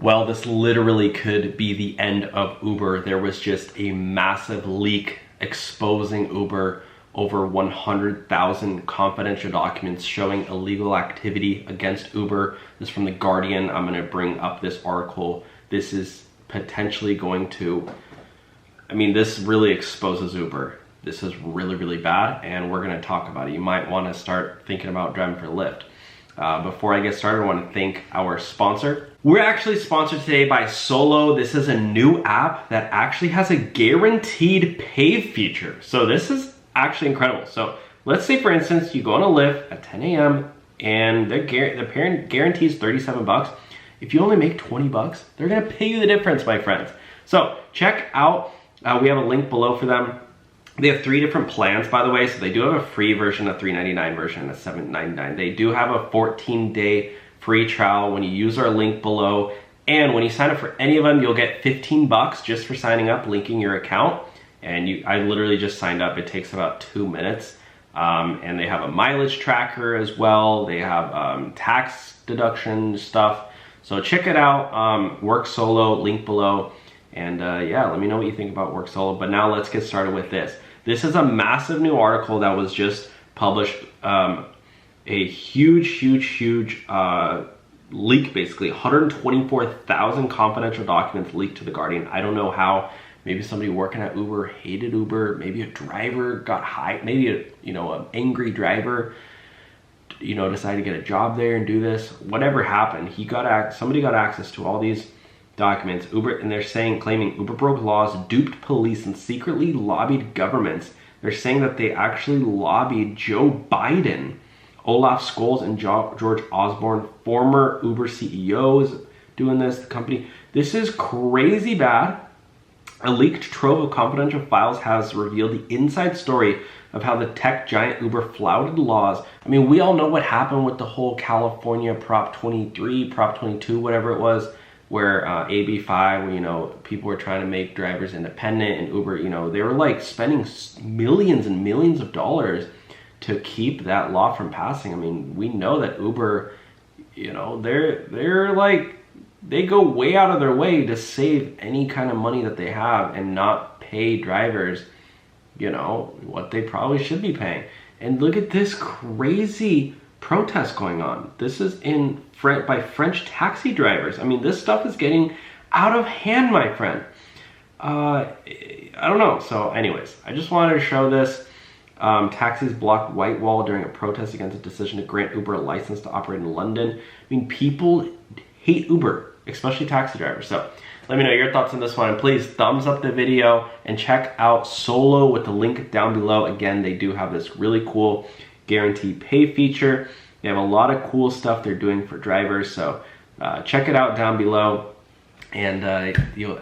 Well, this literally could be the end of Uber. There was just a massive leak exposing Uber. Over 100,000 confidential documents showing illegal activity against Uber. This is from The Guardian. I'm gonna bring up this article. This is potentially going to, I mean, this really exposes Uber. This is really, really bad, and we're gonna talk about it. You might wanna start thinking about driving for Lyft. Before I get started, I wanna thank our sponsor. We're actually sponsored today by Solo. This is a new app that actually has a guaranteed pay feature. So this is actually incredible. So let's say, for instance, you go on a Lyft at 10 a.m. and the parent guarantees 37 bucks. If you only make 20 bucks, they're gonna pay you the difference, my friends. So check out, we have a link below for them. They have 3 different plans, by the way. So they do have a free version, a $3.99 version, and a $7.99. They do have a 14-day free trial when you use our link below. And when you sign up for any of them, you'll get 15 bucks just for signing up, linking your account. And I literally just signed up. It takes about 2 minutes. And they have a mileage tracker as well. They have tax deduction stuff. So check it out, Work Solo, link below. And yeah, let me know what you think about Work Solo. But now let's get started with this. This is a massive new article that was just published. A huge leak, basically. 124,000 confidential documents leaked to The Guardian. I don't know how. Maybe somebody working at Uber hated Uber. Maybe a driver got hired. Maybe an angry driver, decided to get a job there and do this. Whatever happened, somebody got access to all these documents. Uber, and they're claiming Uber broke laws, duped police, and secretly lobbied governments. They're saying that they actually lobbied Joe Biden, Olaf Scholz, and George Osborne, former Uber CEOs, doing this. The company. This is crazy bad. A leaked trove of confidential files has revealed the inside story of how the tech giant Uber flouted laws. I mean, we all know what happened with the whole California Prop 23, Prop 22, whatever it was, where AB5, where, people were trying to make drivers independent, and Uber, they were like spending millions and millions of dollars to keep that law from passing. I mean, we know that Uber, they're like, they go way out of their way to save any kind of money that they have and not pay drivers, what they probably should be paying. And look at this crazy protest going on. This is by French taxi drivers. I mean, this stuff is getting out of hand, my friend. I don't know. So anyways, I just wanted to show this. Taxis blocked Whitewall during a protest against a decision to grant Uber a license to operate in London. I mean, people hate Uber, especially taxi drivers. So let me know your thoughts on this one, and please thumbs up the video and check out Solo with the link down below. Again, they do have this really cool guaranteed pay feature. They have a lot of cool stuff they're doing for drivers, so check it out down below. And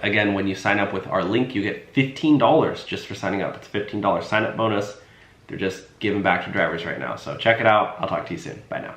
again, when you sign up with our link, you get $15 just for signing up. It's a $15 sign up bonus. They're just giving back to drivers right now, so check it out. I'll talk to you soon. Bye now.